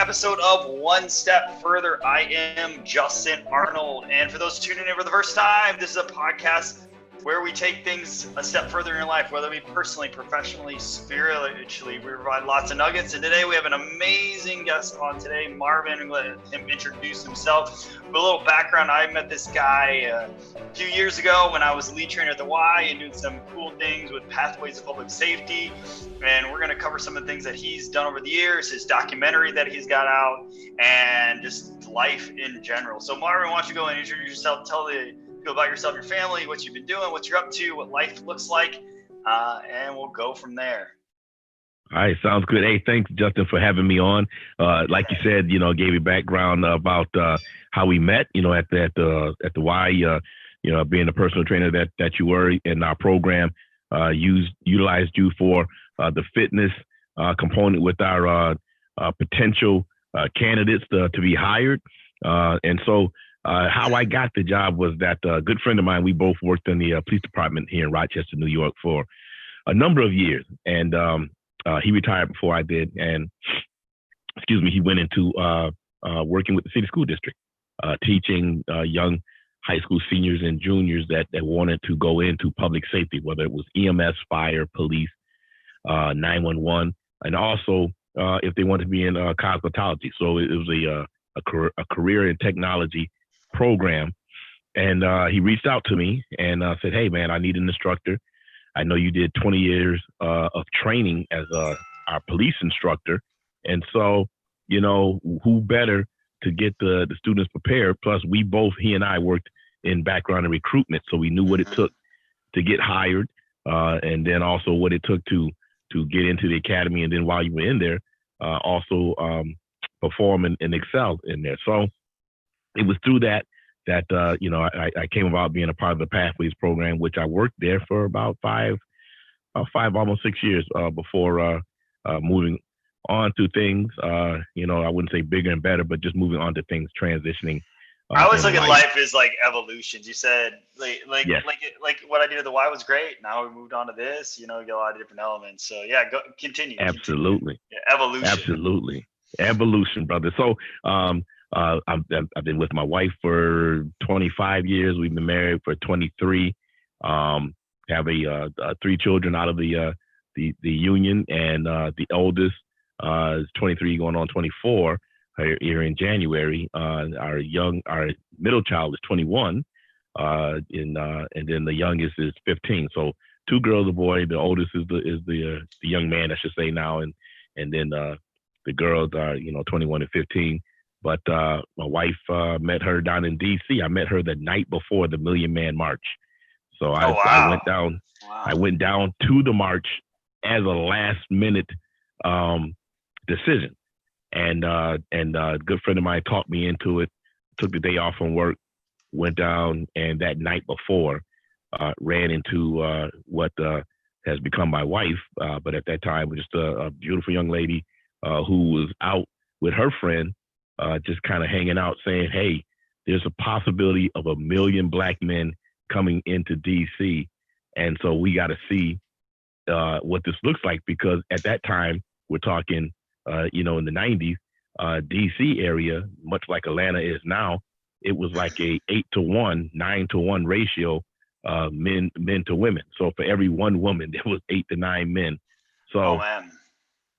episode of One Step Further. I am Justin Arnold, and for those tuning in for the first time, this is a podcast where we take things a step further in your life, whether it be personally, professionally, spiritually. We provide lots of nuggets, and today we have an amazing guest on today, Marvin. Let him introduce himself. With a little background, I met this guy a few years ago when I was lead trainer at the Y and doing some cool things with Pathways of Public Safety, and we're going to cover some of the things that he's done over the years, his documentary that he's got out, and just life in general. So Marvin, why don't you go and introduce yourself, tell the people about yourself, your family, what you've been doing, what you're up to, what life looks like, and we'll go from there. All right, sounds good. Hey, thanks, Justin, for having me on. Like you said, gave you background about how we met, at the Y, being the personal trainer that you were in our program, utilized you for the fitness component with our potential candidates to be hired. And so how I got the job was that a good friend of mine, we both worked in the police department here in Rochester, New York for a number of years. And he retired before I did. And, he went into working with the city school district, teaching young high school seniors and juniors that wanted to go into public safety, whether it was EMS, fire, police, 911, and also if they wanted to be in cosmetology. So it was a career in technology program. And he reached out to me and said, hey, man, I need an instructor. I know you did 20 years of training as our police instructor. And so, who better to get the students prepared? Plus, he and I worked in background and recruitment. So we knew what it took to get hired, and then also what it took to get into the academy. And then while you were in there, also perform and excel in there. So it was through that I came about being a part of the Pathways program, which I worked there for about five, almost 6 years before moving on to things, I wouldn't say bigger and better, but just moving on to things transitioning. I always look at life as like evolutions. You said like what I did at the Y was great. Now we moved on to this, we get a lot of different elements. So yeah, continue. Absolutely. Yeah, evolution. Absolutely. Evolution, brother. So I've been with my wife for 25 years. We've been married for 23. Have 3 children out of the union, and the oldest is 23, going on 24 here in January. Our middle child is 21, and then the youngest is 15. So 2 girls, a boy. The oldest is the young man, I should say now, and then the girls are 21 and 15. But my wife met her down in D.C. I met her the night before the Million Man March. So I went down. Wow. I went down to the march as a last minute decision, and a good friend of mine talked me into it. Took the day off from work, went down, and that night before ran into what has become my wife. But at that time, was just a beautiful young lady who was out with her friend. Just kind of hanging out saying, hey, there's a possibility of 1 million black men coming into D.C. And so we got to see what this looks like, because at that time, we're talking, in the 90s, D.C. area, much like Atlanta is now, it was like a 8-to-1, 9-to-1 ratio, men to women. So for every one woman, there was 8 to 9 men. So, oh, man.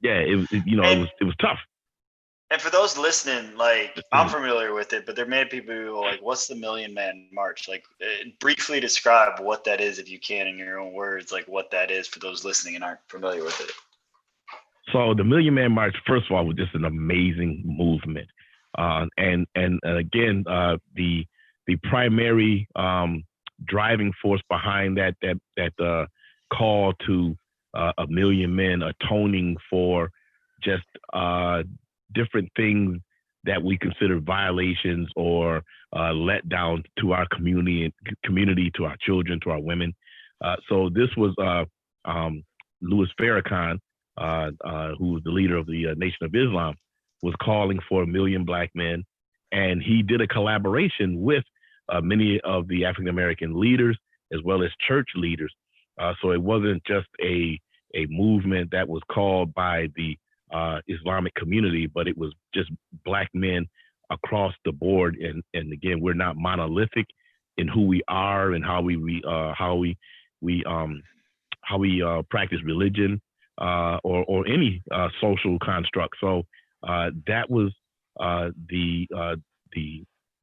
Yeah, it was tough. And for those listening, I'm familiar with it, but there may be people who are like, what's the Million Man March? Briefly describe what that is, if you can, in your own words, what that is for those listening and aren't familiar with it. So the Million Man March, first of all, was just an amazing movement. And again, the primary driving force behind that call to 1 million men atoning for just different things that we consider violations or letdowns to our community, to our children, to our women. So this was Louis Farrakhan, who was the leader of the Nation of Islam, was calling for 1 million black men. And he did a collaboration with many of the African-American leaders, as well as church leaders. So it wasn't just a movement that was called by the Islamic community, but it was just Black men across the board. And again, we're not monolithic in who we are and how we practice religion or any social construct. So that was the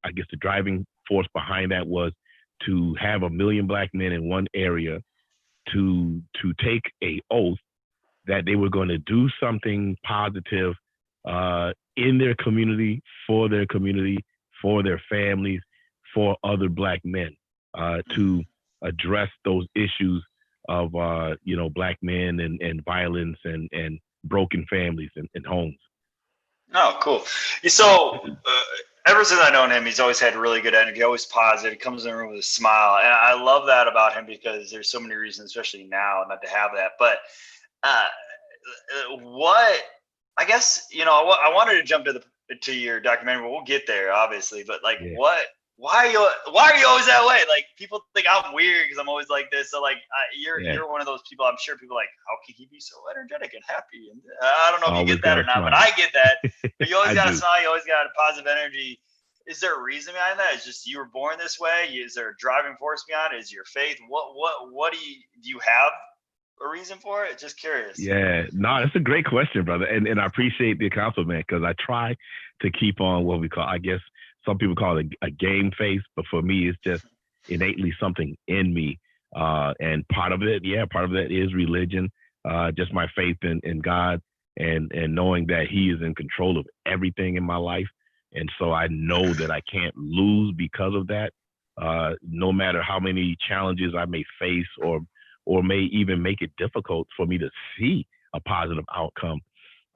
I guess the driving force behind that was to have 1 million Black men in one area to take a oath that they were going to do something positive in their community, for their families, for other Black men, to address those issues of Black men and violence and broken families and homes. Oh, cool. So ever since I've known him, he's always had really good energy, always positive. He comes in the room with a smile. And I love that about him because there's so many reasons, especially now, not to have that. But what, I guess, I wanted to jump to your documentary, but we'll get there, obviously. But like, why are you always that way? Like, people think I'm weird because I'm always like this. So like, you're one of those people. I'm sure people are like, how can he be so energetic and happy? And I don't know if you get that or not, but I get that. But you always got a smile. You always got a positive energy. Is there a reason behind that? It's just you were born this way. Is there a driving force behind it? Is your faith? What do you have a reason for it? Just curious. Yeah, no, that's a great question, brother. And I appreciate the compliment because I try to keep on what we call, I guess, some people call it a game face, but for me, it's just innately something in me. And part of it is religion, just my faith in God and knowing that He is in control of everything in my life. And so I know that I can't lose because of that, no matter how many challenges I may face or may even make it difficult for me to see a positive outcome.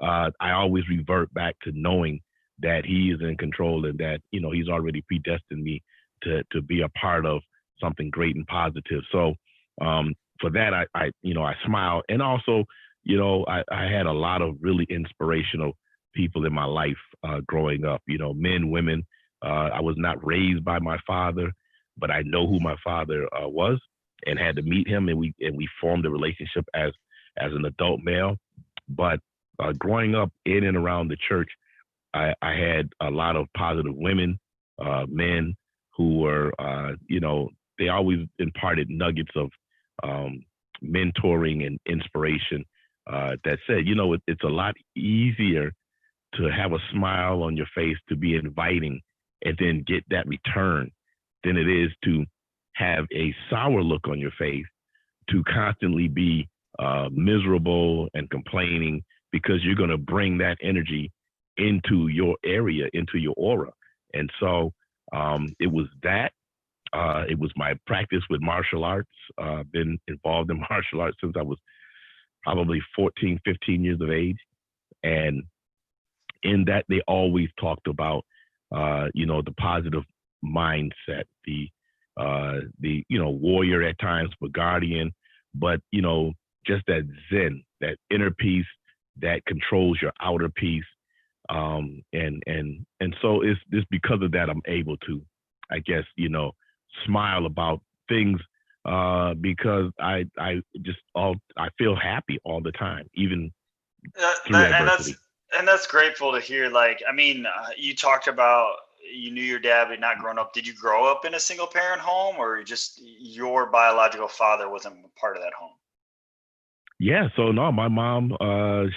I always revert back to knowing that He is in control and that, He's already predestined me to be a part of something great and positive. So for that, I smile. And also, I had a lot of really inspirational people in my life growing up, men, women. I was not raised by my father, but I know who my father was and had to meet him. And we formed a relationship as an adult male. But growing up in and around the church, I had a lot of positive women, men who were, they always imparted nuggets of mentoring and inspiration that said, it's a lot easier to have a smile on your face, to be inviting and then get that return than it is to have a sour look on your face, to constantly be miserable and complaining because you're going to bring that energy into your area, into your aura. And so it was that. It was my practice with martial arts. Been involved in martial arts since I was probably 14, 15 years of age. And in that, they always talked about, the positive mindset, the warrior at times, but guardian, but, just that zen, that inner peace that controls your outer peace. And so it's because of that I'm able to, I guess, smile about things because I feel happy all the time, even through adversity. And that's grateful to hear. Like, I mean, you talked about you knew your dad, but not growing up. Did you grow up in a single parent home, or just your biological father wasn't part of that home? Yeah. So no, my mom,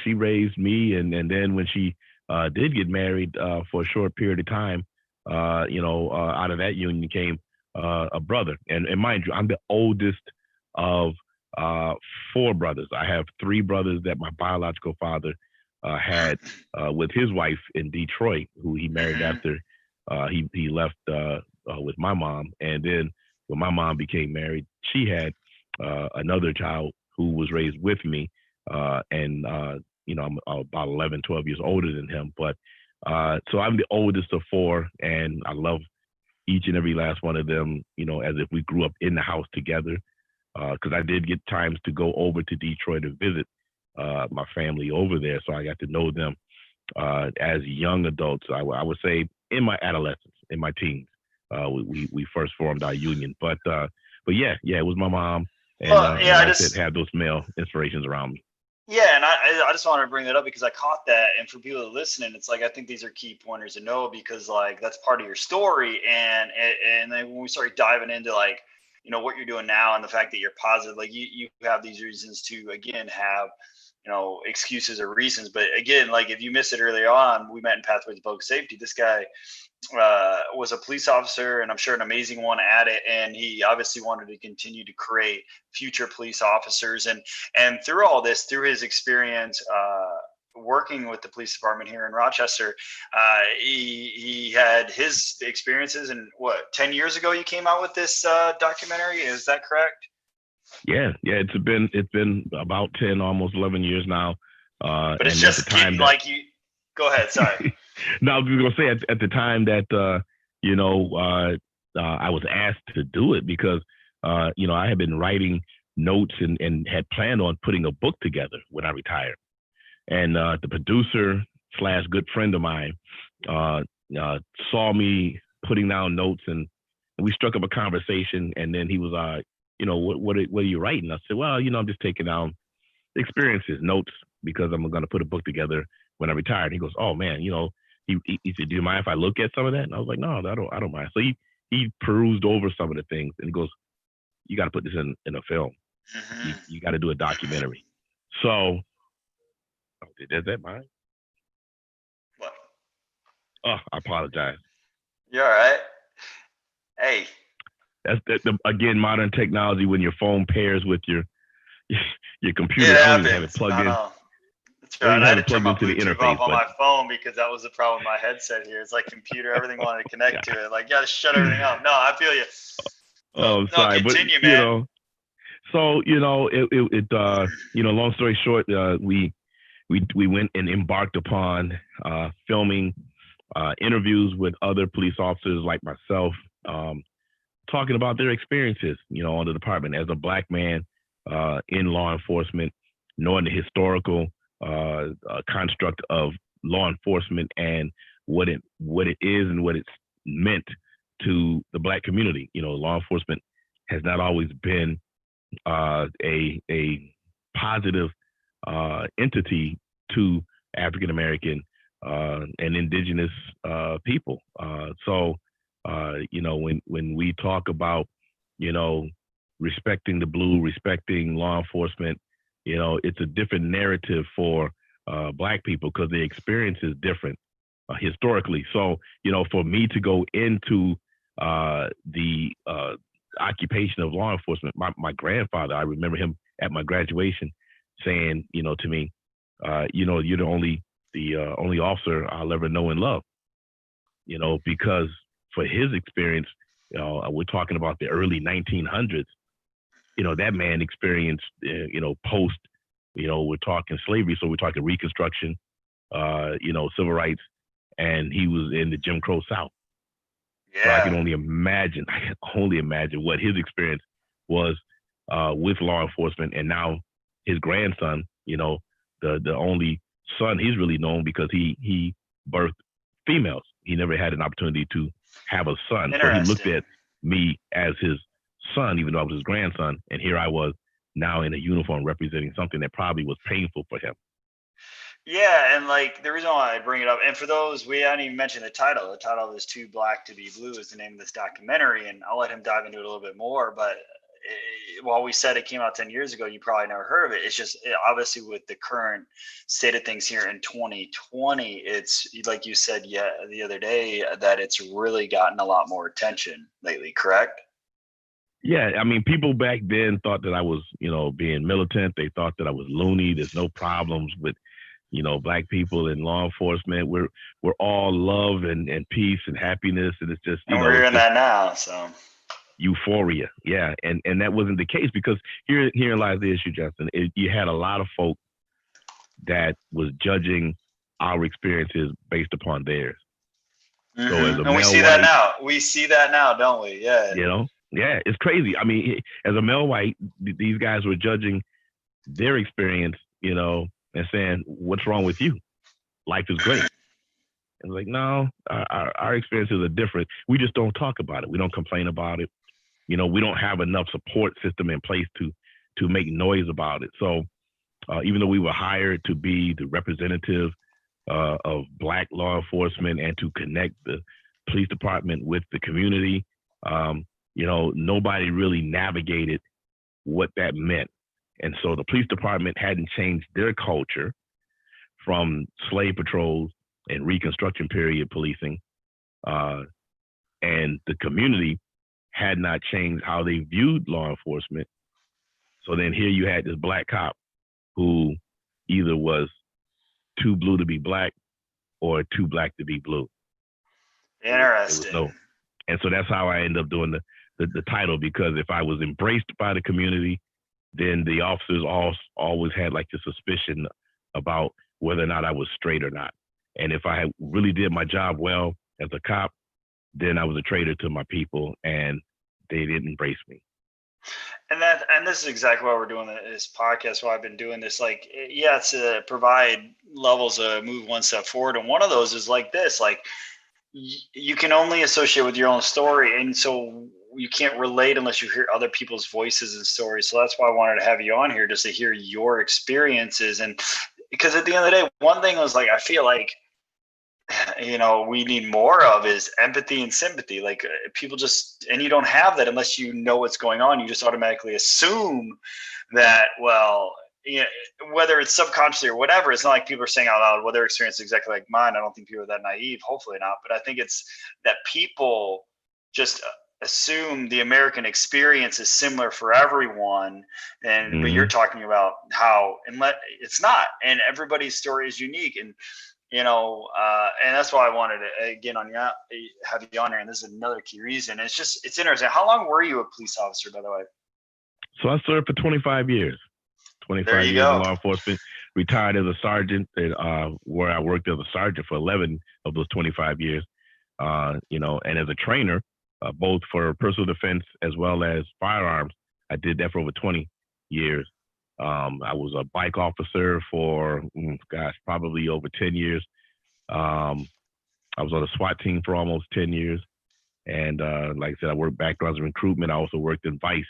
she raised me, and then when she did get married for a short period of time, out of that union came a brother. And mind you, I'm the oldest of 4 brothers. I have 3 brothers that my biological father had with his wife in Detroit, who he married after he left with my mom. And then when my mom became married, she had another child who was raised with me. And I'm about 11, 12 years older than him. But so I'm the oldest of 4, and I love each and every last one of them, as if we grew up in the house together. Because I did get times to go over to Detroit to visit my family over there. So I got to know them as young adults. I would say in my adolescence, in my teens, we first formed our union. But yeah, it was my mom. And I just have those male inspirations around me. Yeah, and I just wanted to bring that up because I caught that, and for people that are listening, it's like I think these are key pointers to know because like that's part of your story, and then when we start diving into like what you're doing now and the fact that you're positive, like you have these reasons to again have excuses or reasons, but again, like if you missed it earlier on, we met in Pathways to Public Safety. This guy was a police officer, and I'm sure an amazing one at it. And he obviously wanted to continue to create future police officers. And through all this, through his experience working with the police department here in Rochester, he had his experiences. And 10 years ago, you came out with this documentary. Is that correct? Yeah. It's been about 10, almost 11 years now. But it's just getting like you. Go ahead. Sorry. No, I was going to say at the time that I was asked to do it because I had been writing notes and had planned on putting a book together when I retired. And the producer / good friend of mine saw me putting down notes, and we struck up a conversation. And then he was what are you writing? I said, well, I'm just taking down experiences, notes, because I'm going to put a book together when I retired. He goes, oh man, he said, do you mind if I look at some of that? And I was like, no, I don't mind. So he perused over some of the things, and he goes, you got to put this in a film. Mm-hmm. You got to do a documentary. So, is that mine? What? Oh, I apologize. You're all right. Hey. That's again, modern technology when your phone pairs with your computer. I don't even have it plugged in. That's right. I had to turn my Bluetooth off on my phone because that was the problem with my headset here. It's like computer, everything wanted to connect to it. Like, you got to shut everything off. No, I feel you. Oh, sorry. Continue, man. So, long story short, we went and embarked upon filming interviews with other police officers like myself, talking about their experiences, on the department as a Black man in law enforcement, knowing the historical construct of law enforcement and what it is and what it's meant to the Black community. Law enforcement has not always been a positive entity to African American and indigenous people. So when we talk about respecting the blue, respecting law enforcement, it's a different narrative for Black people because the experience is different historically. So, for me to go into the occupation of law enforcement, my grandfather, I remember him at my graduation saying, to me, you're the only officer I'll ever know and love, because for his experience, we're talking about the early 1900s. That man experienced, post, we're talking slavery. So we're talking Reconstruction, civil rights, and he was in the Jim Crow South. Yeah. So I can only imagine what his experience was with law enforcement. And now his grandson, the only son he's really known because he birthed females. He never had an opportunity to have a son. So he looked at me as his son, even though I was his grandson. And here I was now in a uniform representing something that probably was painful for him. Yeah, and like the reason why I bring it up, and for those, we hadn't even mentioned the title. The title is Too Black to Be Blue is the name of this documentary, and I'll let him dive into it a little bit more. But while we said it came out 10 years ago, you probably never heard of it. It's just obviously with the current state of things here in 2020, it's like you said the other day that it's really gotten a lot more attention lately, correct? Yeah, I mean, people back then thought that I was, being militant. They thought that I was loony. There's no problems with, Black people in law enforcement. We're all love and peace and happiness, and it's just and we're in that now, so euphoria. Yeah, and that wasn't the case because here lies the issue, Justin. You had a lot of folk that was judging our experiences based upon theirs. Mm-hmm. So as a and we see that now. We see that now, don't we? Yeah. Yeah, it's crazy. I mean, as a male white, these guys were judging their experience, and saying, "What's wrong with you? Life is great." And like, no, our experiences are different. We just don't talk about it. We don't complain about it. We don't have enough support system in place to make noise about it. So, even though we were hired to be the representative of Black law enforcement and to connect the police department with the community, nobody really navigated what that meant. And so the police department hadn't changed their culture from slave patrols and Reconstruction period policing, and the community had not changed how they viewed law enforcement. So then here you had this Black cop who either was too blue to be Black or too Black to be blue. Interesting. And so that's how I ended up doing the title, because if I was embraced by the community, then the officers always had like the suspicion about whether or not I was straight or not. And if I really did my job well as a cop, then I was a traitor to my people, and they didn't embrace me. And this is exactly why we're doing this podcast, why I've been doing this. Like, yeah, it's to provide levels of move one step forward. And one of those is like this, like you can only associate with your own story. And so you can't relate unless you hear other people's voices and stories. So that's why I wanted to have you on here, just to hear your experiences. And because at the end of the day, one thing was like, I feel like, we need more of is empathy and sympathy. Like people just, and you don't have that unless you know what's going on. You just automatically assume that, well, whether it's subconsciously or whatever, it's not like people are saying out loud, well, their experience is exactly like mine. I don't think people are that naive, hopefully not. But I think it's that people just assume the American experience is similar for everyone. And, but you're talking about how, it's not, and everybody's story is unique. And, and that's why I wanted to, again, have you on here. And this is another key reason. It's interesting. How long were you a police officer, by the way? So I served for 25 years. 25 years in law enforcement. Retired as a sergeant, where I worked as a sergeant for 11 of those 25 years. And as a trainer, both for personal defense as well as firearms, I did that for over 20 years. I was a bike officer for, probably over 10 years. I was on a SWAT team for almost 10 years. And like I said, I worked backgrounds in recruitment. I also worked in Vice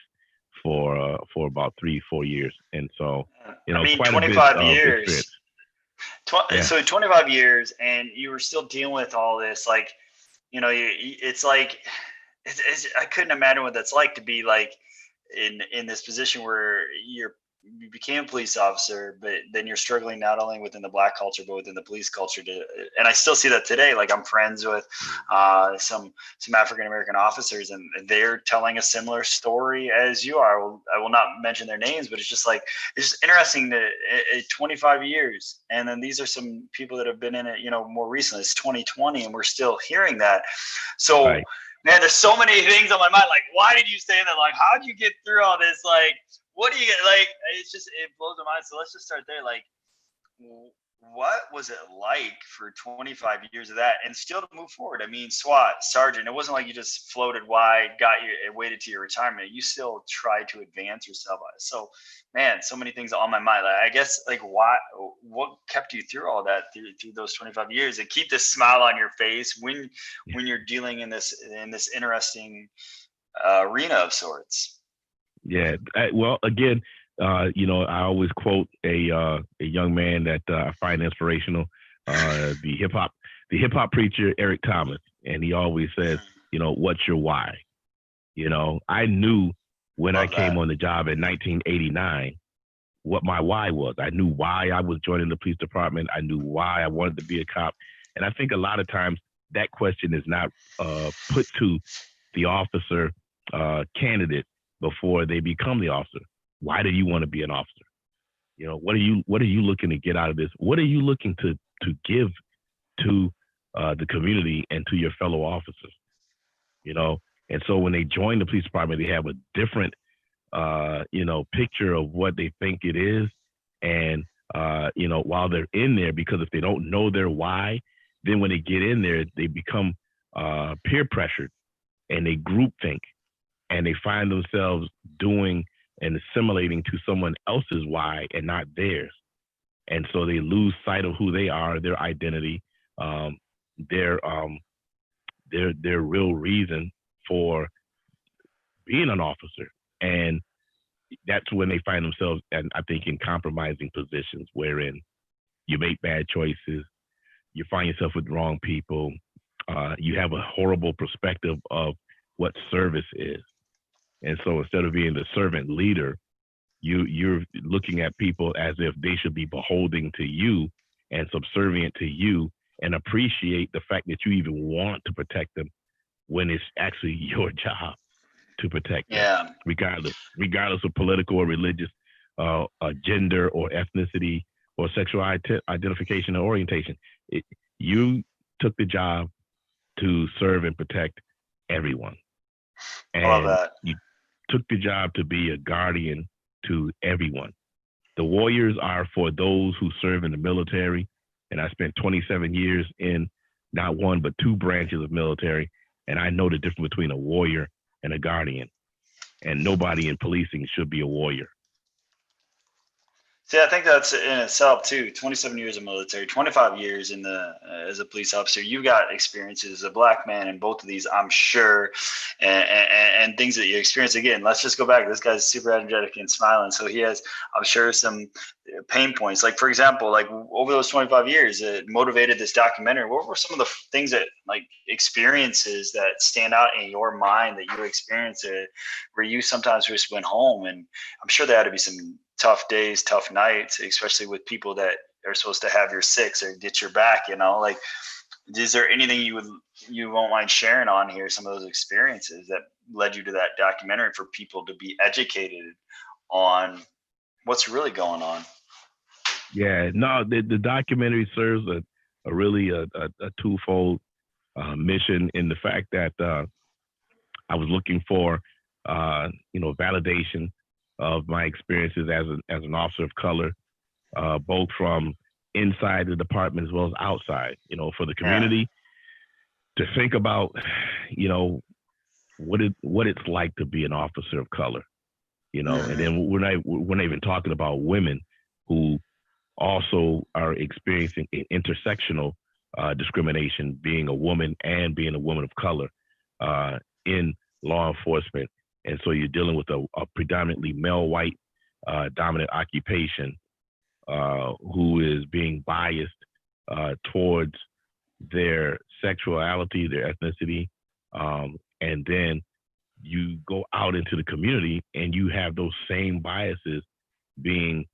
for about 3-4 years. And so, quite 25 years. So 25 years, and you were still dealing with all this. Like, it's like, I couldn't imagine what that's like to be like in this position where you became a police officer, but then you're struggling not only within the Black culture, but within the police culture. And I still see that today. Like I'm friends with some African-American officers, and they're telling a similar story as you are. I will not mention their names, but it's just interesting that 25 years. And then these are some people that have been in it, more recently. It's 2020 and we're still hearing that. So, right. Man, there's so many things on my mind. Like, why did you say that? Like, how did you get through all this? Like, what do you get? Like, it blows my mind. So let's just start there. Like, what was it like for 25 years of that and still to move forward? I mean, SWAT, sergeant, it wasn't like you just floated wide, waited to your retirement. You still tried to advance yourself. So, man, so many things on my mind. Like, I guess, like, what kept you through all that through those 25 years and keep this smile on your face when you're dealing in this interesting arena of sorts? Yeah. Well, again, I always quote a young man that I find inspirational, the hip hop preacher, Eric Thomas. And he always says, what's your why? I knew when I came on the job in 1989, what my why was. I knew why I was joining the police department. I knew why I wanted to be a cop. And I think a lot of times that question is not put to the officer candidate before they become the officer. Why do you want to be an officer? What are you looking to get out of this? What are you looking to give to the community and to your fellow officers? And so when they join the police department, they have a different picture of what they think it is. And while they're in there, because if they don't know their why, then when they get in there, they become peer pressured and they group think, and they find themselves doing and assimilating to someone else's why and not theirs. And so they lose sight of who they are, their identity, their real reason for being an officer. And, that's when they find themselves, and I think, in compromising positions wherein you make bad choices, you find yourself with wrong people, you have a horrible perspective of what service is. And so instead of being the servant leader, you're looking at people as if they should be beholding to you and subservient to you, and appreciate the fact that you even want to protect them when it's actually your job to protect them, Yeah. regardless of political or religious, gender or ethnicity or sexual identification or orientation. You took the job to serve and protect everyone. I love And that. you took the job to be a guardian to everyone. The warriors are for those who serve in the military. And I spent 27 years in not one, but two branches of military. And I know the difference between a warrior and a guardian. And nobody in policing should be a warrior. See, I think that's in itself too. 27 years of military, 25 years in the as a police officer. You got experiences as a black man in both of these, I'm sure, and things that you experience. Again, let's just go back. This guy's super energetic and smiling, so he has, I'm sure, some pain points. Like, for example, like over those 25 years, it motivated this documentary. What were some of the things that, like, experiences that stand out in your mind that you experienced where you sometimes just went home? And I'm sure there had to be some tough days, tough nights, especially with people that are supposed to have your six or get your back, like, is there anything you won't mind sharing on here, some of those experiences that led you to that documentary, for people to be educated on what's really going on? Yeah, no, the documentary serves a really a twofold mission, in the fact that I was looking for validation of my experiences as an officer of color, both from inside the department as well as outside. For the community to think about, what it's like to be an officer of color. And then we're not even talking about women who also are experiencing intersectional discrimination, being a woman and being a woman of color in law enforcement. And so you're dealing with a predominantly male, white, dominant occupation who is being biased towards their sexuality, their ethnicity. And then you go out into the community and you have those same biases being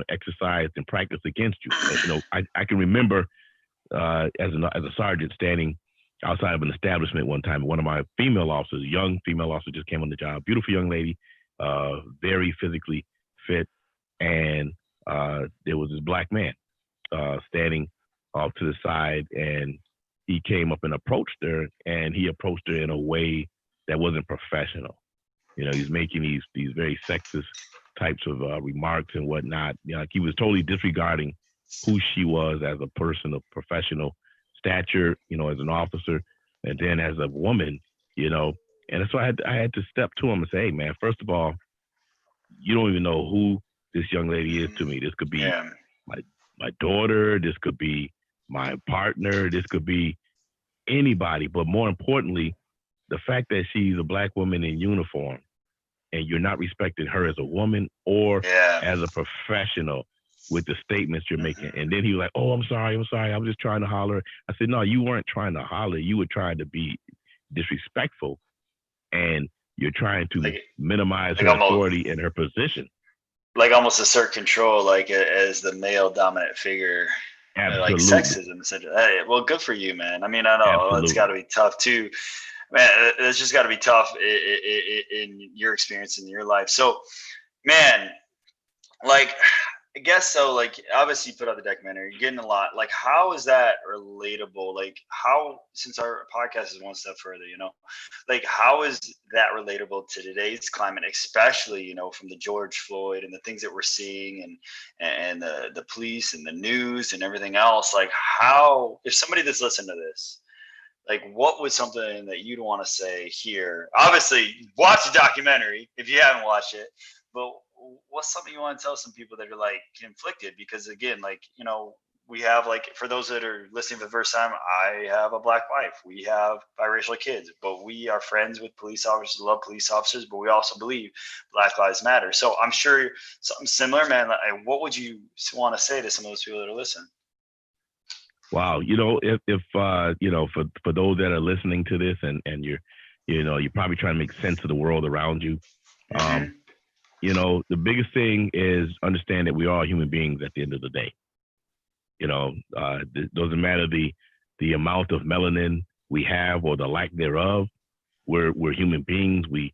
exercised and practiced against you. I can remember as a sergeant standing outside of an establishment one time. One of my female officers, a young female officer, just came on the job. Beautiful young lady, very physically fit, and there was this black man standing off to the side, and he came up and approached her, and he approached her in a way that wasn't professional. He's making these very sexist types of remarks and whatnot. Like, he was totally disregarding who she was as a person of professional stature, as an officer, and then as a woman, and so I had to step to him and say, hey, man, first of all, you don't even know who this young lady is to me. This could be my daughter. This could be my partner. This could be anybody. But more importantly, the fact that she's a black woman in uniform and you're not respecting her as a woman or as a professional with the statements you're making. And then he was like, oh, I'm sorry. I was just trying to holler. I said, no, you weren't trying to holler. You were trying to be disrespectful, and you're trying to minimize her authority and her position. Like almost assert control, like as the male dominant figure. Absolutely. Like sexism, essentially. Hey, well, good for you, man. I mean, I know Absolutely. It's got to be tough too. Man, it's just got to be tough in your experience in your life. So, man, like, I guess so. Like, obviously, you put out the documentary. You're getting a lot. Like, how is that relatable? Like, how, since our podcast is one step further, like, how is that relatable to today's climate, especially, from the George Floyd and the things that we're seeing, and the police and the news and everything else? Like, how, if somebody that's listened to this, like, what was something that you'd want to say here? Obviously, watch the documentary if you haven't watched it, but what's something you want to tell some people that are like conflicted? Because again, like, we have, like, for those that are listening for the first time, I have a black wife. We have biracial kids, but we are friends with police officers, love police officers, but we also believe Black Lives Matter. So I'm sure something similar, man. Like, what would you want to say to some of those people that are listening? Wow. If for those that are listening to this and you're probably trying to make sense of the world around you. The biggest thing is understand that we are human beings at the end of the day. It doesn't matter the amount of melanin we have or the lack thereof. We're human beings. We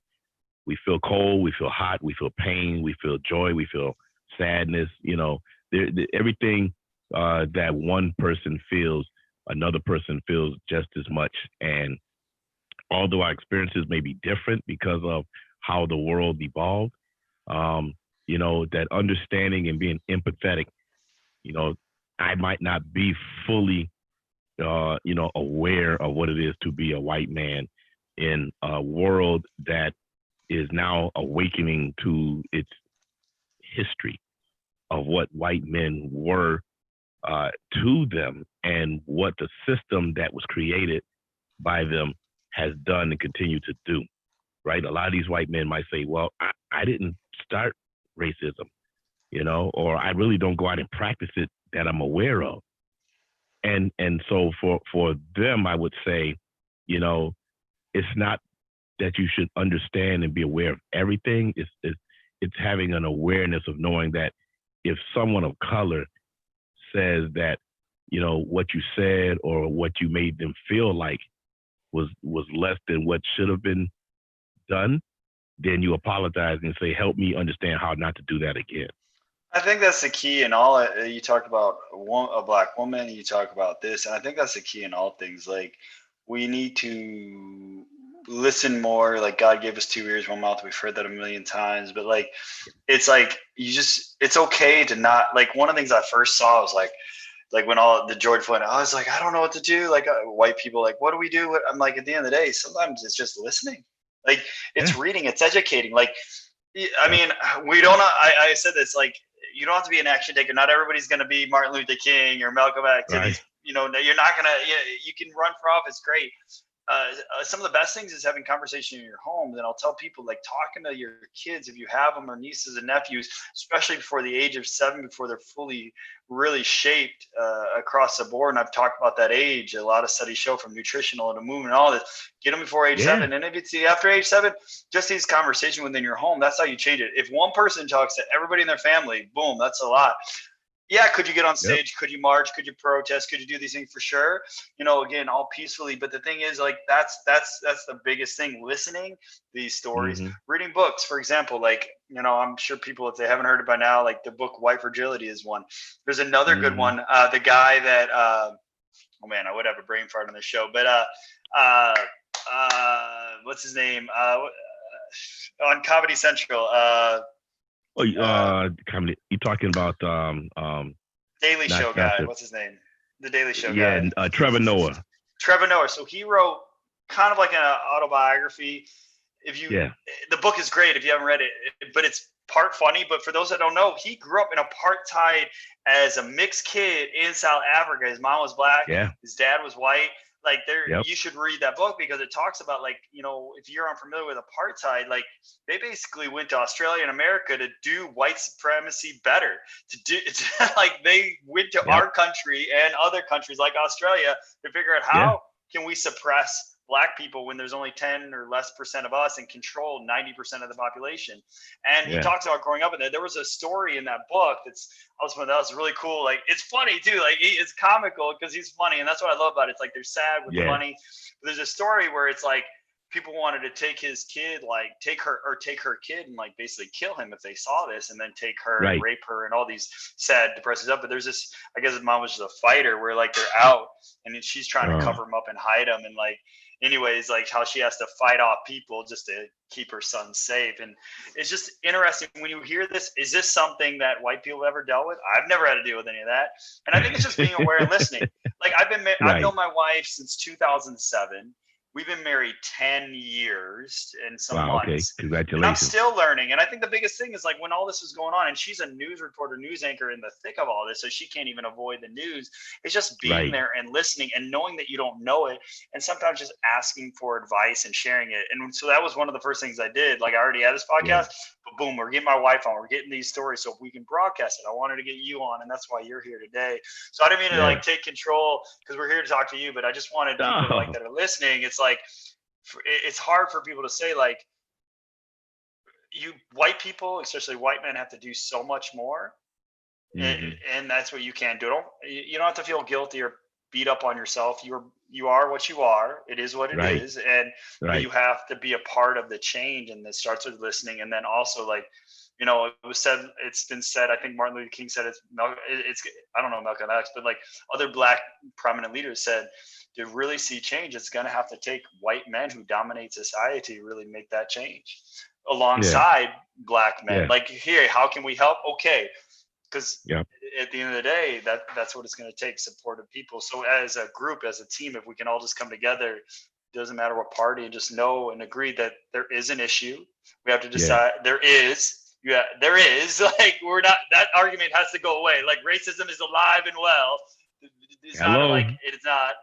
feel cold, we feel hot, we feel pain, we feel joy, we feel sadness. Everything that one person feels, another person feels just as much. And although our experiences may be different because of how the world evolved, that understanding and being empathetic, I might not be fully, aware of what it is to be a white man in a world that is now awakening to its history of what white men were to them and what the system that was created by them has done and continue to do, right? A lot of these white men might say, well, I didn't start racism, or I really don't go out and practice it that I'm aware of. And so for them, I would say, it's not that you should understand and be aware of everything. It's having an awareness of knowing that if someone of color says that, what you said or what you made them feel like was less than what should have been done, then you apologize and say, help me understand how not to do that again. I think that's the key in all. You talked about a black woman, you talk about this, and I think that's the key in all things. Like, we need to listen more. Like, God gave us 2 ears, 1 mouth. We've heard that a million times, but like, it's like, it's okay to not, like, one of the things I first saw was like when all the George Floyd, I was like, I don't know what to do. Like, white people, like, what do we do? I'm like, at the end of the day, sometimes it's just listening. Like, it's reading, it's educating. Like, I mean, we don't, I said this, like, you don't have to be an action taker. Not everybody's going to be Martin Luther King or Malcolm X. Right. You're not going to, you can run for office. Great. Some of the best things is having conversation in your home. And I'll tell people, like, talking to your kids, if you have them, or nieces and nephews, especially before the age of 7, before they're fully really shaped across the board. And I've talked about that age. A lot of studies show, from nutritional to movement and all this, get them before age 7. And if it's after age 7, just these conversations within your home, that's how you change it. If one person talks to everybody in their family, boom, that's a lot. Yeah, could you get on stage? Could you march? Could you protest? Could you do these things? For sure. Again, all peacefully. But the thing is, like, that's the biggest thing. Listening these stories, reading books, for example. Like, I'm sure people, if they haven't heard it by now, like the book White Fragility is one. There's another good one. The guy that, I would have a brain fart on this show, but what's his name? On Comedy Central. Comedy. You talking about Daily Show guy? What's his name? The Daily Show guy. Yeah, Trevor Noah. Trevor Noah. So he wrote kind of like an autobiography. The book is great if you haven't read it, but it's part funny. But for those that don't know, he grew up in apartheid as a mixed kid in South Africa. His mom was black. Yeah. His dad was white. Like, you should read that book, because it talks about, like, if you're unfamiliar with apartheid, like, they basically went to Australia and America to do white supremacy better. Like, they went to our country and other countries like Australia to figure out how can we suppress black people when there's only 10 or less % of us and control 90% of the population. And he talks about growing up in there. There was a story in that book that was really cool. Like, it's funny too. Like, it's comical because he's funny, and that's what I love about it. It's like they're sad with funny. But there's a story where it's like people wanted to take his kid, like take her kid and like basically kill him if they saw this, and then take her and rape her and all these sad, depressive stuff. But there's this, I guess his mom was just a fighter, where like they're out and then she's trying to cover him up and hide him, and like, anyways, like how she has to fight off people just to keep her son safe. And it's just interesting when you hear this. Is this something that white people ever dealt with? I've never had to deal with any of that. And I think it's just being aware and listening. Like, I've known my wife since 2007. we've been married 10 years and some Wow. Okay. months. Congratulations. And I'm still learning. And I think the biggest thing is like when all this was going on, and she's a news reporter, news anchor in the thick of all this, so she can't even avoid the news. It's just being there and listening and knowing that you don't know it. And sometimes just asking for advice and sharing it. And so that was one of the first things I did. Like I already had this podcast, but boom, we're getting my wife on. We're getting these stories so we can broadcast it. I wanted to get you on, and that's why you're here today. So I didn't mean to like take control because we're here to talk to you, but I just wanted people like that are listening. It's like, it's hard for people to say, like, you white people, especially white men, have to do so much more. And that's what you can't do. You don't have to feel guilty or beat up on yourself. You are what you are. It is what it is. And you have to be a part of the change. And it starts with listening. And then also, like, you know, it's been said, I think Martin Luther King said it's I don't know Malcolm X, but like other Black prominent leaders said, to really see change, it's going to have to take white men who dominate society to really make that change alongside Black men. Like, here, how can we help? Okay. Because at the end of the day, that's what it's going to take, supportive people. So as a group, as a team, if we can all just come together, it doesn't matter what party, and just know and agree that there is an issue. We have to decide there is. There is. Like, we're not, that argument has to go away. Like, racism is alive and well. It's not like it is not.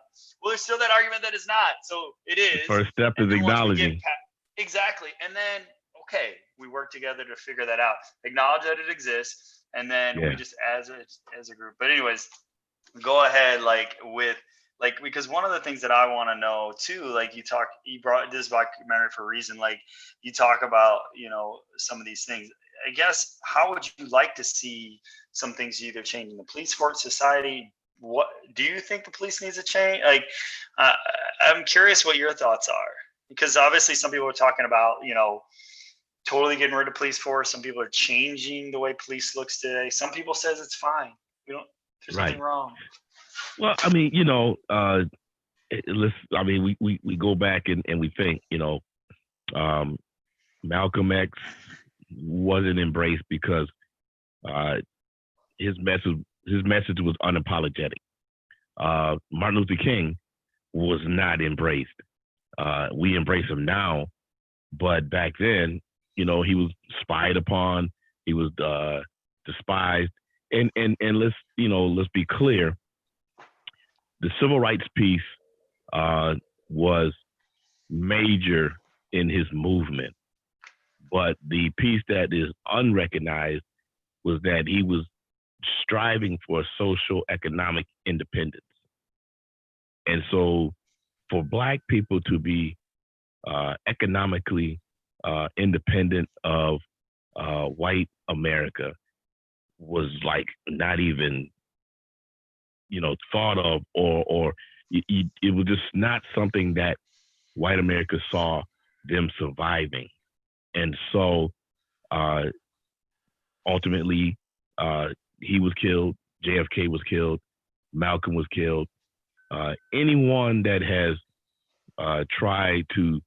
Well, there's still that argument that it's not. So it is. The first step is acknowledging. Exactly. And then, okay, we work together to figure that out. Acknowledge that it exists. And then we just, as a group. But anyways, go ahead, because one of the things that I want to know too, like you brought this documentary for a reason. Like you talk about, you know, some of these things. I guess, how would you like to see some things either change in the police force, society? What do you think the police needs a change? Like, I'm curious what your thoughts are, because obviously some people are talking about, you know, totally getting rid of police force. Some people are changing the way police looks today. Some people says it's fine. There's nothing wrong. Well, I mean, you know, we go back and we think, you know, Malcolm X wasn't embraced because his message was unapologetic. Martin Luther King was not embraced. We embrace him now, but back then, you know, he was spied upon. He was despised. And let's be clear. The civil rights piece was major in his movement, but the piece that is unrecognized was that he was striving for social economic independence. And so for Black people to be economically independent of white America was like not even, you know, thought of, or it was just not something that white America saw them surviving. And so ultimately he was killed, JFK was killed, Malcolm was killed. Anyone that has tried to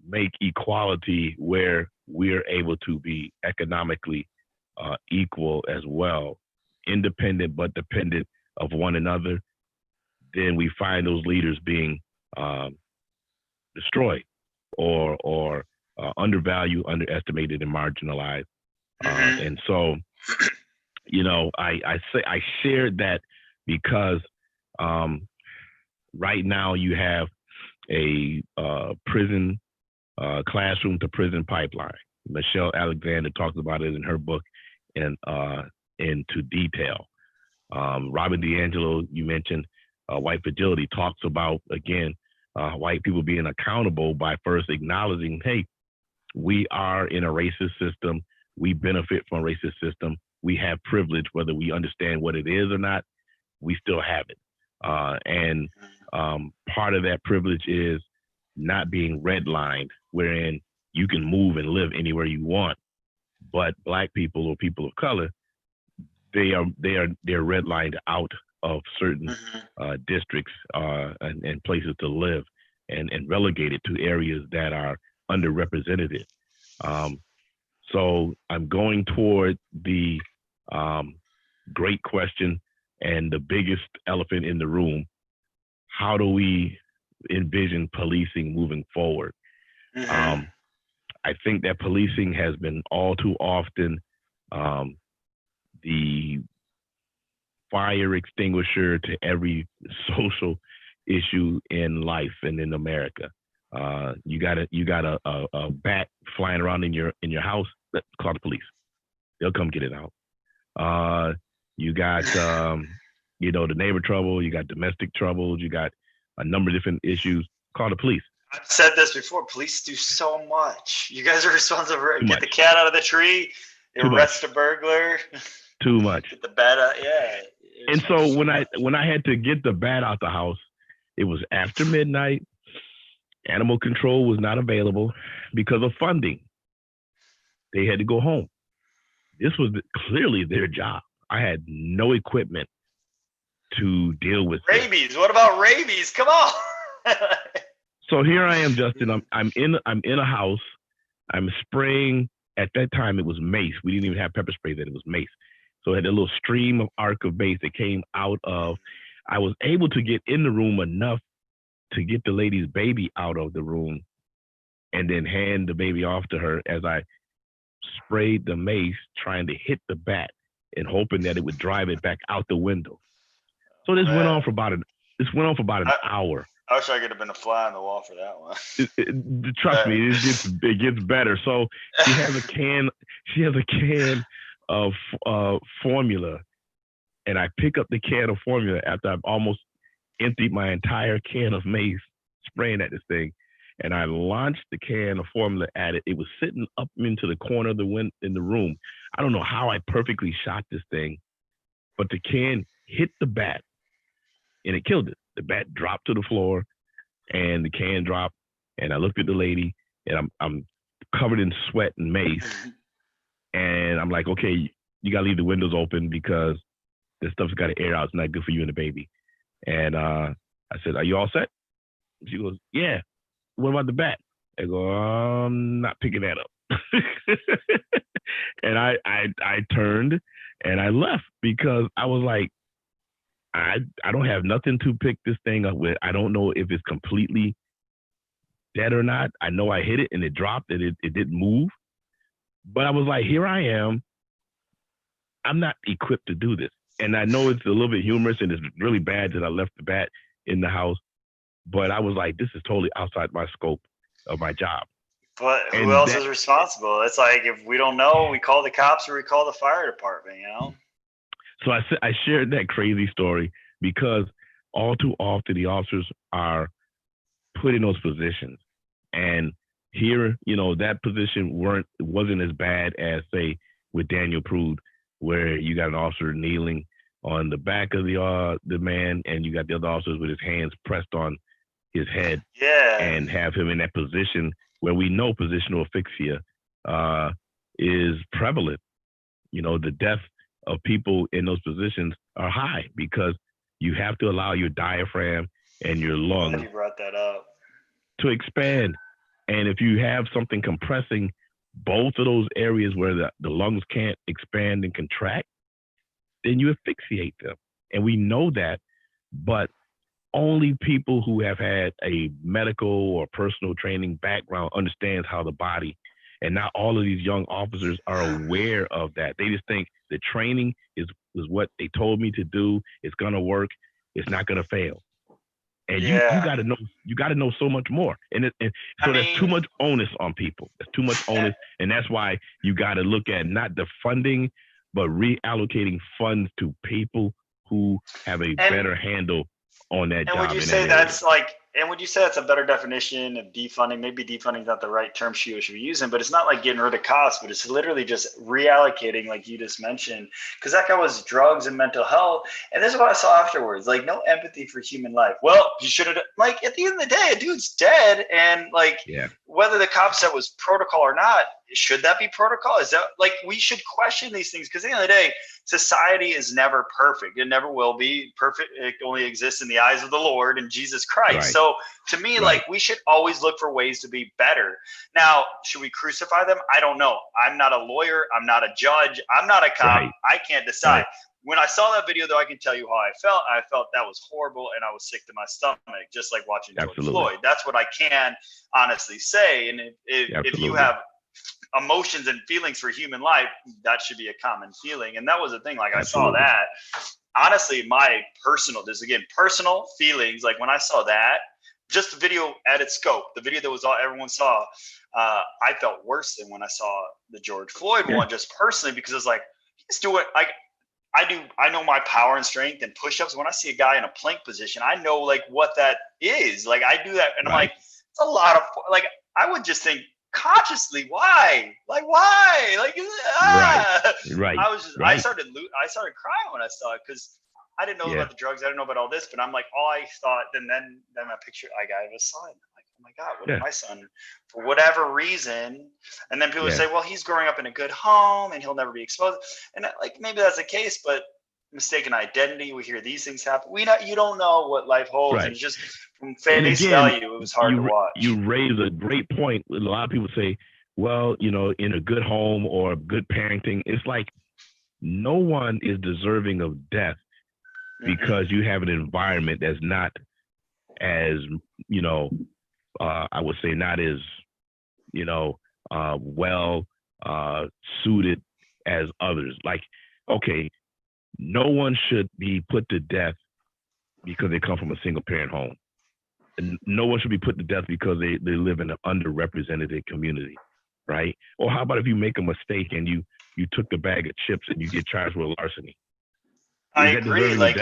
make equality where we're able to be economically equal as well, independent but dependent of one another, then we find those leaders being destroyed or undervalued, underestimated, and marginalized. And so, you know, I shared that because right now you have a prison classroom to prison pipeline. Michelle Alexander talks about it in her book into detail. Robin DiAngelo, you mentioned, White Fragility, talks about, again, white people being accountable by first acknowledging, hey, we are in a racist system. We benefit from a racist system. We have privilege, whether we understand what it is or not, we still have it. And part of that privilege is not being redlined, wherein you can move and live anywhere you want. But Black people or people of color, they're redlined out of certain districts and places to live, and relegated to areas that are underrepresented. So I'm going toward the great question and the biggest elephant in the room. How do we envision policing moving forward. Mm-hmm. I think that policing has been all too often the fire extinguisher to every social issue in life and in America. You got a bat flying around in your house. Call the police. They'll come get it out. You got the neighbor trouble. You got domestic troubles. You got a number of different issues. Call the police. I've said this before. Police do so much. You guys are responsible for Too get much. the cat out of the tree, arrest a burglar. Too much. Get the bat out. Yeah. And so when I had to get the bat out the house, it was after midnight. Animal control was not available because of funding. They had to go home. This was clearly their job. I had no equipment to deal with rabies. What about rabies? Come on. So here I am, Justin. I'm in a house. I'm spraying. At that time, it was mace. We didn't even have pepper spray then. It was mace. So I had a little stream of arc of mace that came out of. I was able to get in the room enough to get the lady's baby out of the room and then hand the baby off to her as I sprayed the mace, trying to hit the bat and hoping that it would drive it back out the window. So this went on for about an hour. I wish I could have been a fly on the wall for that one. Trust me, it gets better. So she has a can. She has a can of formula, and I pick up the can of formula after I've almost emptied my entire can of mace, spraying at this thing, and I launched the can of formula at it. It was sitting up into the corner of the in the room. I don't know how I perfectly shot this thing, but the can hit the bat, and it killed it. The bat dropped to the floor, and the can dropped. And I looked at the lady, and I'm covered in sweat and mace, and I'm like, okay, you gotta leave the windows open because this stuff's got to air out. It's not good for you and the baby. And I said, are you all set? She goes, yeah. What about the bat? I go, I'm not picking that up. And I turned and I left because I was like, I don't have nothing to pick this thing up with. I don't know if it's completely dead or not. I know I hit it and it dropped and it didn't move. But I was like, here I am. I'm not equipped to do this. And I know it's a little bit humorous and it's really bad that I left the bat in the house. But I was like, this is totally outside my scope of my job. But who else is responsible? It's like, if we don't know, we call the cops or we call the fire department, So I shared that crazy story because all too often the officers are put in those positions. And here, that position wasn't as bad as, say, with Daniel Prude, where you got an officer kneeling on the back of the man, and you got the other officers with his hands pressed on his head, and have him in that position where we know positional asphyxia is prevalent. The death of people in those positions are high because you have to allow your diaphragm and your lungs you brought that up. to expand. And if you have something compressing both of those areas where the lungs can't expand and contract, then you asphyxiate them. And we know that, but only people who have had a medical or personal training background understands how the body, and not all of these young officers are aware of that. They just think the training is what they told me to do. It's gonna work. It's not gonna fail. And you gotta know so much more. And so there's too much onus on people. There's too much onus, and that's why you gotta look at not the funding, but reallocating funds to people who have a better handle on that job. And would you say that's would you say that's a better definition of defunding? Maybe defunding is not the right term she should be using, but it's not like getting rid of costs, but it's literally just reallocating, like you just mentioned, because that guy was drugs and mental health. And this is what I saw afterwards, like no empathy for human life. Well, you should have, like, at the end of the day, a dude's dead. And whether the cop said was protocol or not, should that be protocol? Is that we should question these things, because at the end of the day, society is never perfect. It never will be perfect. It only exists in the eyes of the Lord and Jesus Christ. Right. So to me, we should always look for ways to be better. Now, should we crucify them? I don't know. I'm not a lawyer. I'm not a judge. I'm not a cop. Right. I can't decide. Right. when I saw that video, though, I can tell you how I felt. I felt that was horrible, and I was sick to my stomach, just like watching George Floyd. That's what I can honestly say. And if you have emotions and feelings for human life, that should be a common feeling. And that was the thing. Like, I saw that. Honestly, my personal feelings, like when I saw that, just the video at its scope, the video that was all everyone saw, I felt worse than when I saw the George Floyd one, just personally, because it's like, he's doing, like, I know my power and strength and push-ups. When I see a guy in a plank position, I know like what that is. Like, I do that, and I'm like, it's a lot of, like, I would just think consciously, why? Like, why? Like, I started crying when I saw it, because I didn't know about the drugs. I didn't know about all this, but I'm like, all I thought, then I picture, I got a son. I'm like, oh my God, what if my son, for whatever reason, and then people say, well, he's growing up in a good home and he'll never be exposed. And like, maybe that's the case, but mistaken identity, we hear these things happen. You don't know what life holds. And it's just from face value, it was hard to watch. You raise a great point. A lot of people say, well, you know, in a good home or good parenting, it's like no one is deserving of death because you have an environment that's not as, you know, I would say not as, you know, well suited as others. Like, okay, no one should be put to death because they come from a single parent home. And no one should be put to death because they live in an underrepresented community, right? Or how about if you make a mistake and you took the bag of chips and you get charged with larceny? I agree. Like,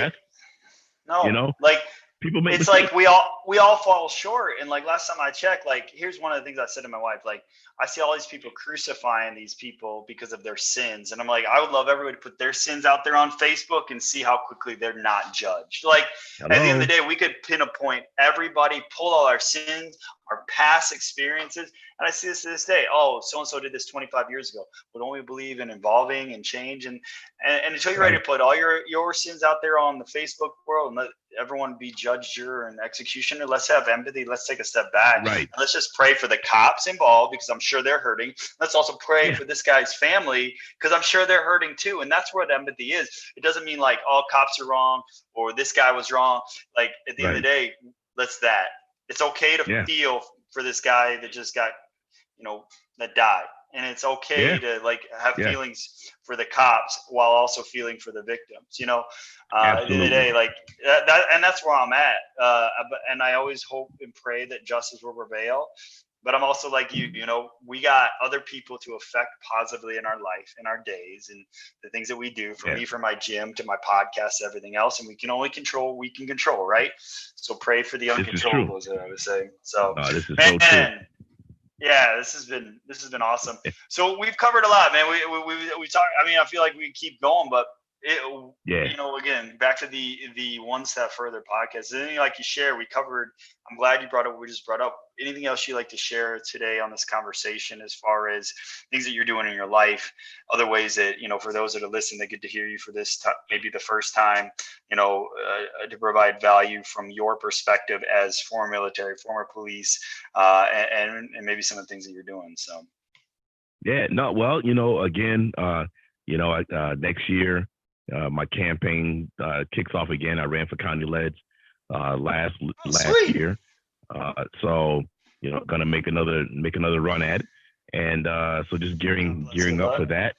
no, you know, like, people make it's mistakes. like we all fall short. And like, last time I checked, like, here's one of the things I said to my wife, like, I see all these people crucifying these people because of their sins. And I'm like, I would love everybody to put their sins out there on Facebook and see how quickly they're not judged. Like, at the end of the day, we could pinpoint everybody, pull all our sins, our past experiences. And I see this to this day. Oh, so-and-so did this 25 years ago. But don't we believe in evolving and change? And until you're ready to put all your sins out there on the Facebook world and let everyone be judge, juror, and executioner, let's have empathy. Let's take a step back. And let's just pray for the cops involved, because I'm sure they're hurting. Let's also pray for this guy's family, because I'm sure they're hurting too. And that's what empathy is. It doesn't mean like all cops are wrong or this guy was wrong. Like, at the end of the day, it's okay to feel for this guy that just got, you know, that died. And it's okay to like have feelings for the cops while also feeling for the victims, you know. At the end of the day, like that, and that's where I'm at. And I always hope and pray that justice will prevail. But I'm also like you know, we got other people to affect positively in our life, in our days, and the things that we do. For me, from my gym to my podcast, everything else, and we can only control what we can control, right? So pray for the uncontrollables, as I was saying. So, this is so true. Yeah, this has been awesome. So we've covered a lot, man. We talked. I mean, I feel like we keep going, but you know, again, back to the One Step Further podcast. Anything like you share, we covered. I'm glad you brought up what we just brought up. Anything else you'd like to share today on this conversation, as far as things that you're doing in your life, other ways that, you know, for those that are listening, they get to hear you for this maybe the first time, you know, to provide value from your perspective as former military, former police, and maybe some of the things that you're doing. So. Yeah, no, well, you know, again, you know, next year, my campaign kicks off again. I ran for county leads last year, so you know, gonna make another run at it, and so just gearing up for that,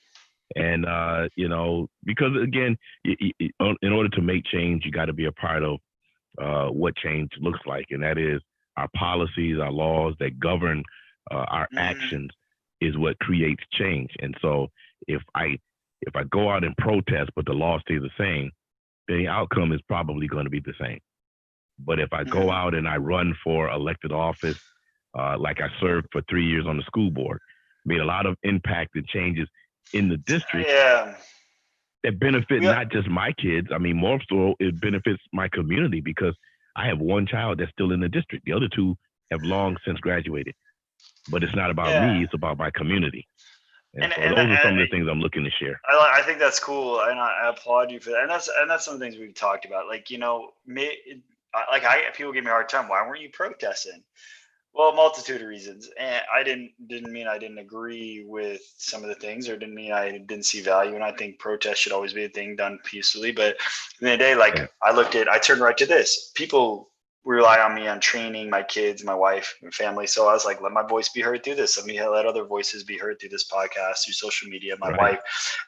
and you know, because again, in order to make change, you got to be a part of what change looks like, and that is our policies, our laws that govern our actions is what creates change. And so if I go out and protest, but the law stays the same, then the outcome is probably going to be the same. But if I go out and I run for elected office, like I served for 3 years on the school board, made a lot of impact and changes in the district that benefit not just my kids. I mean, more so it benefits my community, because I have one child that's still in the district. The other two have long since graduated. But it's not about me, it's about my community. And so those are some of the things I'm looking to share. I think that's cool, and I applaud you for that. And that's some of the things we've talked about. Like, you know, people give me a hard time. Why weren't you protesting? Well, a multitude of reasons, and I didn't mean I didn't agree with some of the things, or didn't mean I didn't see value. And I think protest should always be a thing done peacefully. But at the end of the day, like I turned right to this. People rely on me on training my kids, my wife, and family. So I was like, let my voice be heard through this. Let me let other voices be heard through this podcast, through social media, my wife.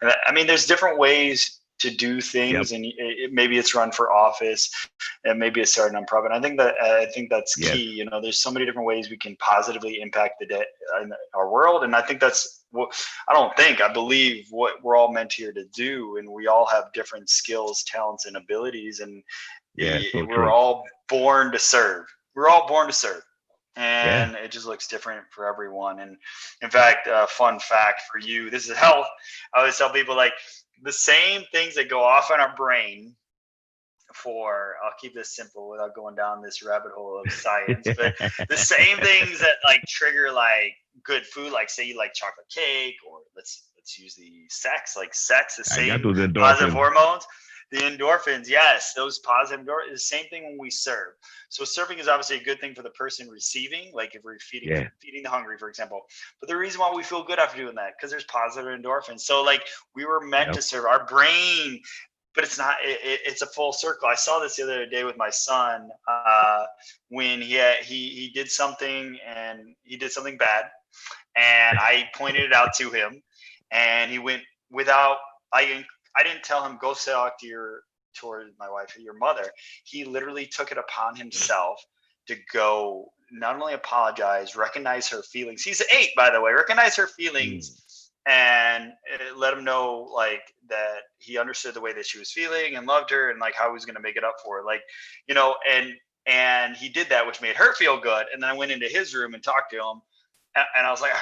And I mean, there's different ways to do things, and maybe it's run for office, and maybe it's starting nonprofit. I think that's key. You know, there's so many different ways we can positively impact our world, and I think that's what I believe what we're all meant here to do, and we all have different skills, talents, and abilities, and we're all born to serve. We're all born to serve. And it just looks different for everyone. And in fact, fun fact for you, this is health. I always tell people, like, the same things that go off in our brain I'll keep this simple without going down this rabbit hole of science, but the same things that like trigger like good food, like say you like chocolate cake, or let's use the sex, the same positive hormones. The endorphins, yes, those positive endorphins, the same thing when we serve. So serving is obviously a good thing for the person receiving, like if we're feeding the hungry, for example. But the reason why we feel good after doing that, because there's positive endorphins. So like we were meant to serve our brain, but it's not. It's a full circle. I saw this the other day with my son when he did something, and he did something bad, and I pointed it out to him, and he went without. I didn't tell him, go talk toward my wife or your mother. He literally took it upon himself to go not only apologize, recognize her feelings. He's 8, by the way, recognize her feelings and let him know like that he understood the way that she was feeling and loved her, and like how he was going to make it up for her. Like, you know, and he did that, which made her feel good. And then I went into his room and talked to him, and I was like,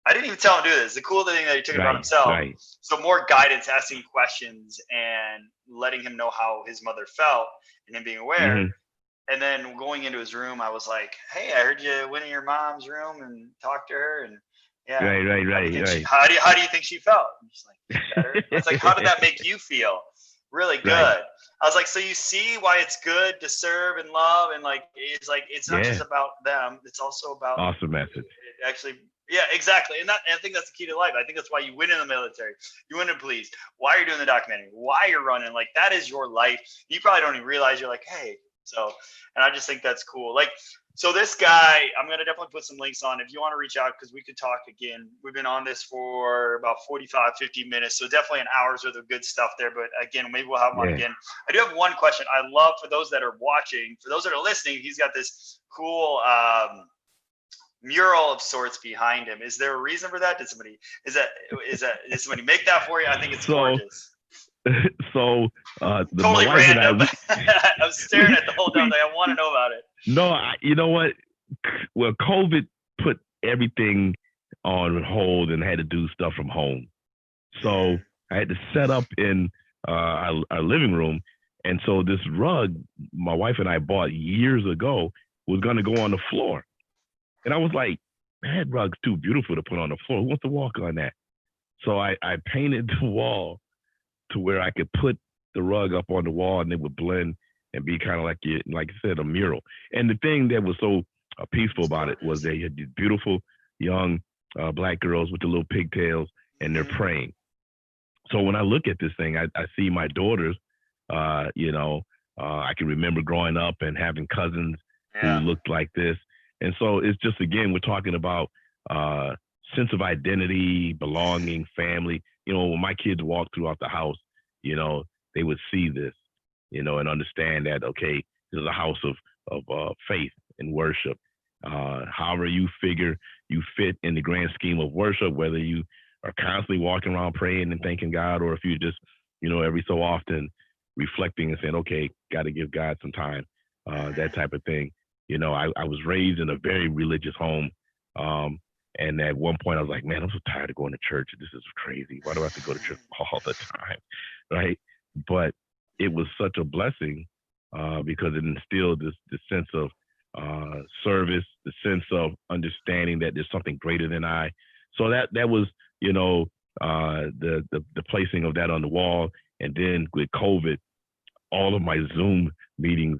I didn't even tell him to do this. The cool thing that he took it on himself. So more guidance, asking questions, and letting him know how his mother felt, and him being aware. And then going into his room, I was like, "Hey, I heard you went in your mom's room and talked to her, and right. How do you think she felt?" And she's like, "Better." It's like, "How did that make you feel?" Really good. I was like, "So you see why it's good to serve and love, and like it's not just about them; it's also about awesome message. Actually." Yeah, exactly. And I think that's the key to life. I think that's why you went in the military. You went in police. Why you're doing the documentary. Why you're running. Like, that is your life. You probably don't even realize you're like, hey. So, and I just think that's cool. Like, so this guy, I'm going to definitely put some links on if you want to reach out, because we could talk again. We've been on this for about 45, 50 minutes. So definitely an hour's worth of good stuff there. But again, maybe we'll have him on again. I do have one question. I love, for those that are watching, for those that are listening, he's got this cool, mural of sorts behind him. Is there a reason for that? Did somebody make that for you? I think it's gorgeous. So totally random. I was staring at the whole time. I want to know about it. No, you know what? Well, COVID put everything on hold, and I had to do stuff from home. So I had to set up in our living room, and so this rug my wife and I bought years ago was going to go on the floor. And I was like, that rug's too beautiful to put on the floor. Who wants to walk on that? So I painted the wall to where I could put the rug up on the wall, and it would blend and be kind of like you said, a mural. And the thing that was so peaceful about it was they had these beautiful young Black girls with the little pigtails, and they're praying. So when I look at this thing, I see my daughters. I can remember growing up and having cousins who looked like this. And so it's just, again, we're talking about sense of identity, belonging, family. You know, when my kids walk throughout the house, you know, they would see this, you know, and understand that, okay, this is a house of faith and worship. However you figure you fit in the grand scheme of worship, whether you are constantly walking around praying and thanking God, or if you just, you know, every so often reflecting and saying, okay, got to give God some time, that type of thing. You know, I was raised in a very religious home. And at one point I was like, man, I'm so tired of going to church. This is crazy. Why do I have to go to church all the time? Right. But it was such a blessing because it instilled this sense of service, the sense of understanding that there's something greater than I. So that was, you know, the placing of that on the wall. And then with COVID, all of my Zoom meetings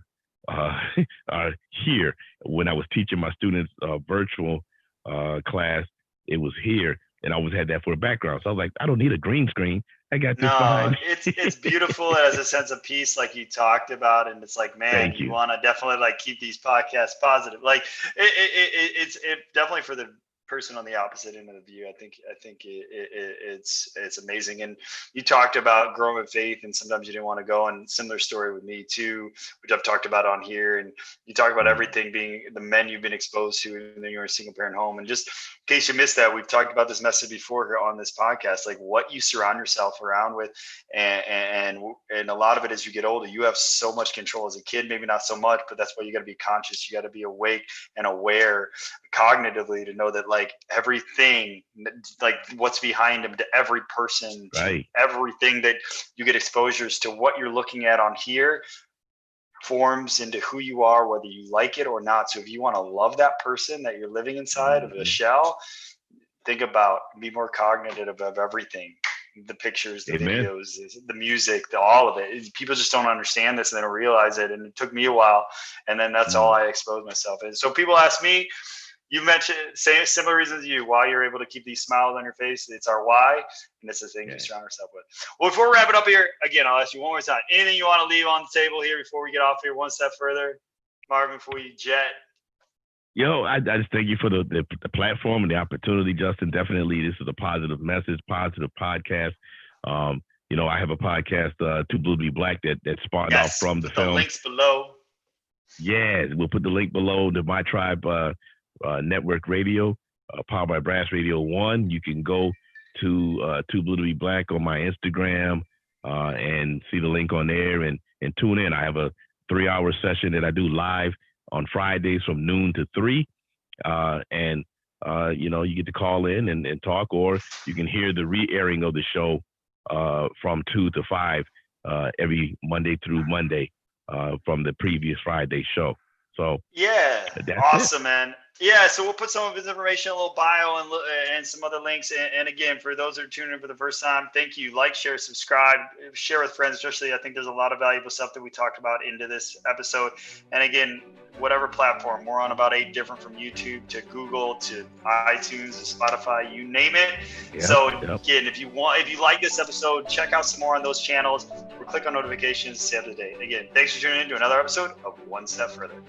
are here. When I was teaching my students virtual class, it was here, and I always had that for a background. So I was like, I don't need a green screen. I got this behind me. It's beautiful. It has a sense of peace, like you talked about, and it's like, man, Thank you. want to definitely like keep these podcasts positive. Like it's definitely for the person on the opposite end of the view. I think it's amazing. And you talked about growing with faith, and sometimes you didn't want to go. And similar story with me too, which I've talked about on here. And you talk about everything being the men you've been exposed to, and then you're in a single parent home. And just in case you missed that, we've talked about this message before here on this podcast, like what you surround yourself around with, and a lot of it as you get older, you have so much control. As a kid, maybe not so much, but that's why you got to be conscious. You got to be awake and aware cognitively to know that like everything, like what's behind them, to every person, to everything that you get exposures to, what you're looking at on here forms into who you are, whether you like it or not. So if you want to love that person that you're living inside of a shell, think about, be more cognitive of everything. The pictures, the videos, the music, all of it. People just don't understand this and they don't realize it. And it took me a while. And then that's all I exposed myself in. So people ask me, you mentioned similar reasons to you, why you're able to keep these smiles on your face. It's our why, and it's the thing you surround yourself with. Well, before we wrap it up here, again, I'll ask you one more time. Anything you want to leave on the table here before we get off here one step further, Marvin, before we jet? I just thank you for the platform and the opportunity, Justin. Definitely, this is a positive message, positive podcast. I have a podcast, Too Blue to Be Black, that spawned out from the film. The links below. Yeah, we'll put the link below to My Tribe Network Radio, powered by Brass Radio 1. You can go to Too Blue to Be Black on my Instagram and see the link on there and tune in. I have a 3-hour session that I do live on Fridays from noon to 3. You get to call in and talk, or you can hear the re-airing of the show from 2 to 5 every Monday through Monday from the previous Friday show. So awesome, man. Yeah, so we'll put some of his information, a little bio, and some other links. And again, for those that are tuning in for the first time, thank you. Like, share, subscribe, share with friends. Especially, I think there's a lot of valuable stuff that we talked about into this episode. And again, whatever platform, we're on about 8 different, from YouTube to Google to iTunes to Spotify, you name it. Again, if you like this episode, check out some more on those channels, or click on notifications to stay up to date. Again, thanks for tuning in to another episode of One Step Further.